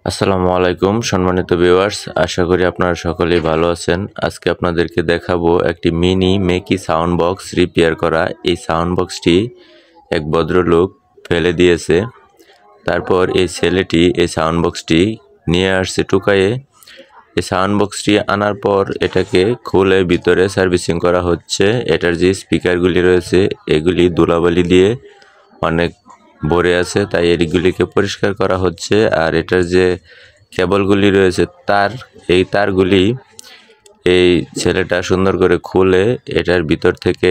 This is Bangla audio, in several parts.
আসসালামু আলাইকুম সম্মানিত ভিউয়ার্স, আশা করি আপনারা সকলেই ভালো আছেন। আজকে আপনাদেরকে দেখাবো একটি মিনি মেকি সাউন্ড বক্স রিপেয়ার করা। এই সাউন্ড বক্সটি এক ভদ্রলোক ফেলে দিয়েছে। তারপর এই ছেলেটি এই সাউন্ড বক্সটি নিয়ে আসছে টুকায়ে। এই সাউন্ড বক্সটি আনার পর এটাকে খুলে ভিতরে সার্ভিসিং করা হচ্ছে। এটার যে স্পিকারগুলি রয়েছে এগুলি ধুলাবালি দিয়ে অনেক ভরে আছে, তাই এগুলিকে পরিষ্কার করা হচ্ছে। আর এটার যে কেবলগুলি রয়েছে এই তারগুলি এই ছেলেটা সুন্দর করে খুলে এটার ভিতর থেকে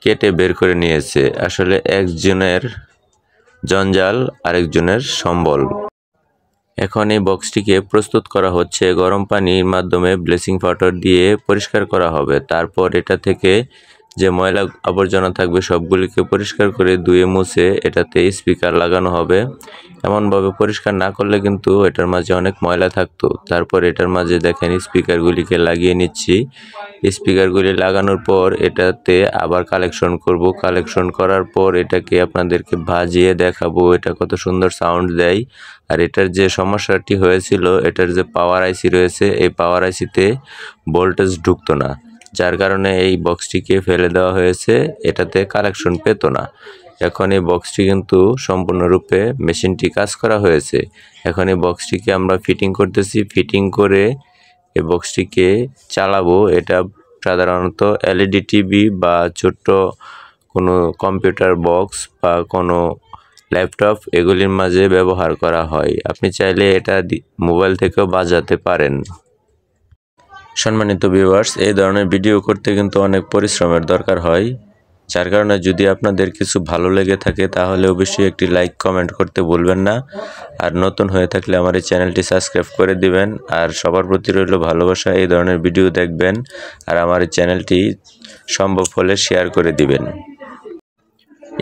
কেটে বের করে নিয়েছে। আসলে একজনের জঞ্জাল আরেকজনের সম্বল। এখন এই বক্সটিকে প্রস্তুত করা হচ্ছে। গরম পানির মাধ্যমে ব্লিচিং পাউডার দিয়ে পরিষ্কার করা হবে। তারপর এটা থেকে যে ময়লা আবর্জনা থাকবে সবগুলিকে পরিষ্কার করে ধুয়ে মুছে এটাতে স্পিকার লাগানো হবে। এমনভাবে পরিষ্কার না করলে কিন্তু এটার মাঝে অনেক ময়লা থাকতো। তারপর এটার মাঝে দেখেন স্পিকারগুলিকে লাগিয়ে নিচ্ছি। স্পিকারগুলি লাগানোর পর এটাতে আবার কালেকশন করব। কালেকশন করার পর এটাকে আপনাদেরকে বাজিয়ে দেখাবো এটা কত সুন্দর সাউন্ড দেয়। আর এটার যে সমস্যাটি হয়েছিল, এটার যে পাওয়ার আইসি রয়েছে এই পাওয়ার আইসিতে ভোল্টেজ ঢুকতো না, যার কারণে এই বক্সটিকে ফেলে দেওয়া হয়েছে। এটাতে কালেকশন পেত না। এখন এই বক্সটি কিন্তু সম্পূর্ণরূপে মেশিনটি কাজ করা হয়েছে। এখন এই বক্সটিকে আমরা ফিটিং করতেছি। ফিটিং করে এই বক্সটিকে চালাবো। এটা সাধারণত এলইডি টিভি বা ছোট্ট কোনো কম্পিউটার বক্স বা কোনো ল্যাপটপ এগুলির মাঝে ব্যবহার করা হয়। আপনি চাইলে এটা মোবাইল থেকেও বাজাতে পারেন। সম্মানিত ভিউয়ার্স, এই ধরনের ভিডিও করতে কিন্তু অনেক পরিশ্রমের দরকার হয়, যার কারণে যদি আপনাদের কিছু ভালো লেগে থাকে তাহলে অবশ্যই একটি লাইক কমেন্ট করতে ভুলবেন না। আর নতুন হয়ে থাকলে আমার এই চ্যানেলটি সাবস্ক্রাইব করে দিবেন। আর সবার প্রতি রইল ভালোবাসা, এই ধরনের ভিডিও দেখবেন আর আমার এই চ্যানেলটি সম্ভব হলে শেয়ার করে দিবেন।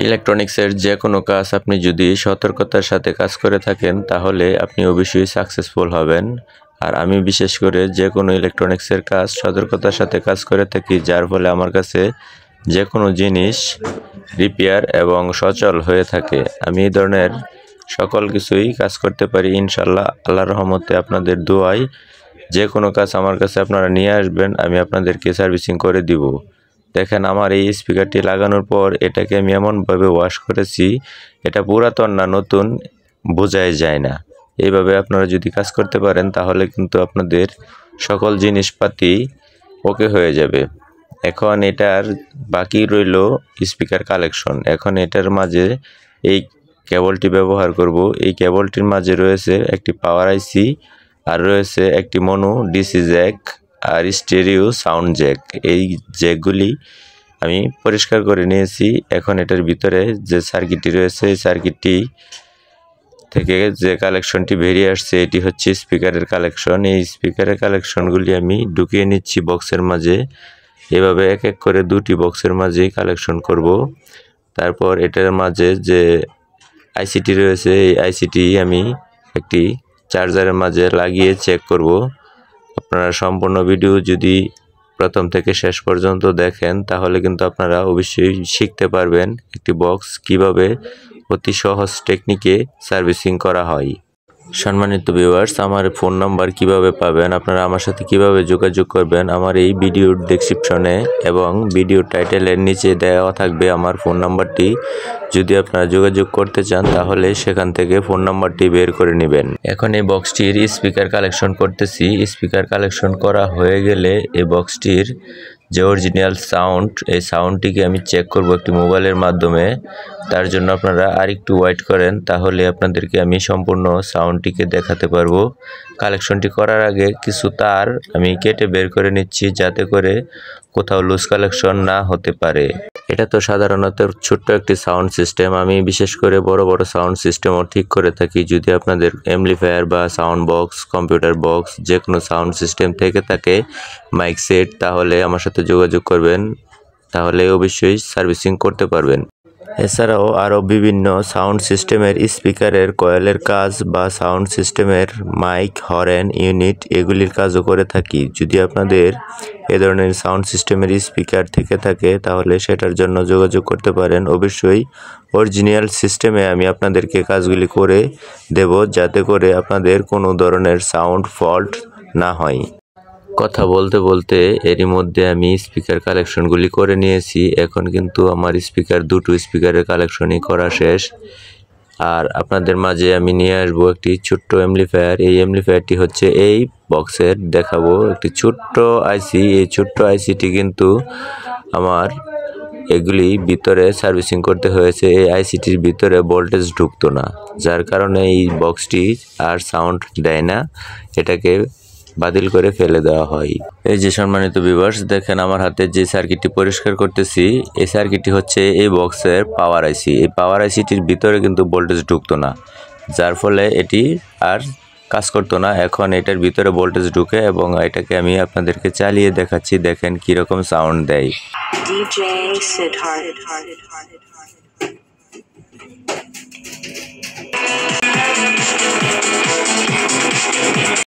ইলেকট্রনিক্সের যে কোনো কাজ আপনি যদি সতর্কতার সাথে কাজ করে থাকেন তাহলে আপনি অবশ্যই সাকসেসফুল হবেন। আর আমি বিশেষ করে যে কোনো ইলেকট্রনিক্সের কাজ সতর্কতার সাথে কাজ করে থাকি, যার ফলে আমার কাছে যে কোনো জিনিস রিপেয়ার এবং সচল হয়ে থাকে। আমি এই ধরনের সকল কিছুই কাজ করতে পারি ইনশাল্লাহ। আল্লাহর রহমতে আপনাদের দোয়ায় যে কোনো কাজ আমার কাছে আপনারা নিয়ে আসবেন, আমি আপনাদেরকে সার্ভিসিং করে দিব। দেখেন আমার এই স্পিকারটি লাগানোর পর এটাকে আমি এমনভাবে ওয়াশ করেছি, এটা পুরাতন না নতুন বোঝাই যায় না। এইভাবে আপনারা যদি কাজ করতে পারেন তাহলে কিন্তু আপনাদের সকল জিনিসপাতি ওকে হয়ে যাবে। এখন এটার বাকি রইল স্পিকার কালেকশন। এখন এটার মাঝে এই কেবলটি ব্যবহার করব। এই কেবলটির মাঝে রয়েছে একটি পাওয়ার আইসি, আর রয়েছে একটি মনো ডিসি জ্যাক আর স্টেরিও সাউন্ড জ্যাক। এই জ্যাকগুলি আমি পরিষ্কার করে নিয়েছি। এখন এটার ভিতরে যে সার্কিটটি রয়েছে এই সার্কিটটি থেকে যে কালেকশনটি বেরিয়ে আসছে এটি হচ্ছে স্পিকারের কালেকশন। এই স্পিকারের কালেকশনগুলি আমি ঢুকিয়ে নিচ্ছি বক্সের মাঝে। এভাবে এক এক করে দুটি বক্সের মাঝেই কালেকশন করব। তারপর এটার মাঝে যে আইসিটি রয়েছে এই আইসিটি আমি একটি চার্জারের মাঝে লাগিয়ে চেক করব। আপনারা সম্পূর্ণ ভিডিও যদি প্রথম থেকে শেষ পর্যন্ত দেখেন তাহলে কিন্তু আপনারা অবশ্যই শিখতে পারবেন একটি বক্স কিভাবে অতি সহজ টেকনিকে সার্ভিসিং করা হয়। সম্মানিত ভিউয়ার্স, আমার ফোন নাম্বার কিভাবে পাবেন, আপনারা আমার সাথে কিভাবে যোগাযোগ করবেন, আমার এই ভিডিওর ডেসক্রিপশনে এবং ভিডিও টাইটেলের নিচে দেওয়া থাকবে আমার ফোন নাম্বারটি। যদি আপনারা যোগাযোগ করতে চান তাহলে সেখান থেকে ফোন নাম্বারটি বের করে নেবেন। এখন এই বক্সটির স্পিকার কালেকশন করতেছি। স্পিকার কালেকশন করা হয়ে গেলে এই বক্সটির যে অরিজিনাল সাউন্ড এই সাউন্ডটিকে আমি চেক করব একটি মোবাইলের মাধ্যমে। তার জন্য আপনারা আরেকটু ওয়েট করেন, তাহলে আপনাদেরকে আমি সম্পূর্ণ সাউন্ডটিকে দেখাতে পারবো। কালেকশনটি করার আগে কিছু তার আমি কেটে বের করে নিচ্ছি যাতে করে কোথাও লুজ কালেকশন না হতে পারে। এটা তো সাধারণত ছোট্ট একটি সাউন্ড সিস্টেম, আমি বিশেষ করে বড় বড় সাউন্ড সিস্টেমও ঠিক করে থাকি। যদি আপনাদের অ্যাম্পলিফায়ার বা সাউন্ড বক্স, কম্পিউটার বক্স যে কোনো সাউন্ড সিস্টেম থেকে থাকে, মাইক সেট, তাহলে আমার সাথে যোগাযোগ করবেন, তাহলে অবশ্যই সার্ভিসিং করতে পারবেন। এছাড়াও আরও বিভিন্ন সাউন্ড সিস্টেমের স্পিকারের কয়েলের কাজ বা সাউন্ড সিস্টেমের মাইক, হরেন ইউনিট এগুলির কাজও করে থাকি। যদি আপনাদের এ ধরনের সাউন্ড সিস্টেমের স্পিকার থেকে থাকে তাহলে সেটার জন্য যোগাযোগ করতে পারেন। অবশ্যই অরিজিনাল সিস্টেমে আমি আপনাদেরকে কাজগুলি করে দেব, যাতে করে আপনাদের কোনো ধরনের সাউন্ড ফল্ট না হয়। কথা বলতে বলতে এরই মধ্যে আমি স্পিকার কালেকশনগুলি করে নিয়েছি। এখন কিন্তু আমার দুটো স্পিকারের কালেকশনই করা শেষ। আর আপনাদের মাঝে আমি নিয়ে আসবো একটি ছোট্ট অ্যাম্পলিফায়ার। এই অ্যাম্পলিফায়ারটি হচ্ছে এই বক্সের, দেখাবো একটি ছোট্ট আইসি। এই ছোট্ট আইসিটি কিন্তু আমার এগুলি ভিতরে সার্ভিসিং করতে হয়েছে। এই আইসিটির ভিতরে ভোল্টেজ ঢুকতো না, যার কারণে এই বক্সটি আর সাউন্ড দেয় না, এটাকে বাতিল করে ফেলে দেওয়া হয়। এই যে সম্মানিত ভিউয়ার্স, দেখেন আমার হাতে যে সার্কিটটি পরিষ্কার করতেছি, এই সার্কিটটি হচ্ছে এই বক্সের পাওয়ার আইসি। এই পাওয়ার আইসিটির ভিতরে কিন্তু ভোল্টেজ ঢুকতো না, যার ফলে এটি আর কাজ করতো না। এখন এটার ভিতরে ভোল্টেজ ঢুকে এবং এটাকে আমি আপনাদেরকে চালিয়ে দেখাচ্ছি, দেখেন কিরকম সাউন্ড দেয়। DJ Siddharth।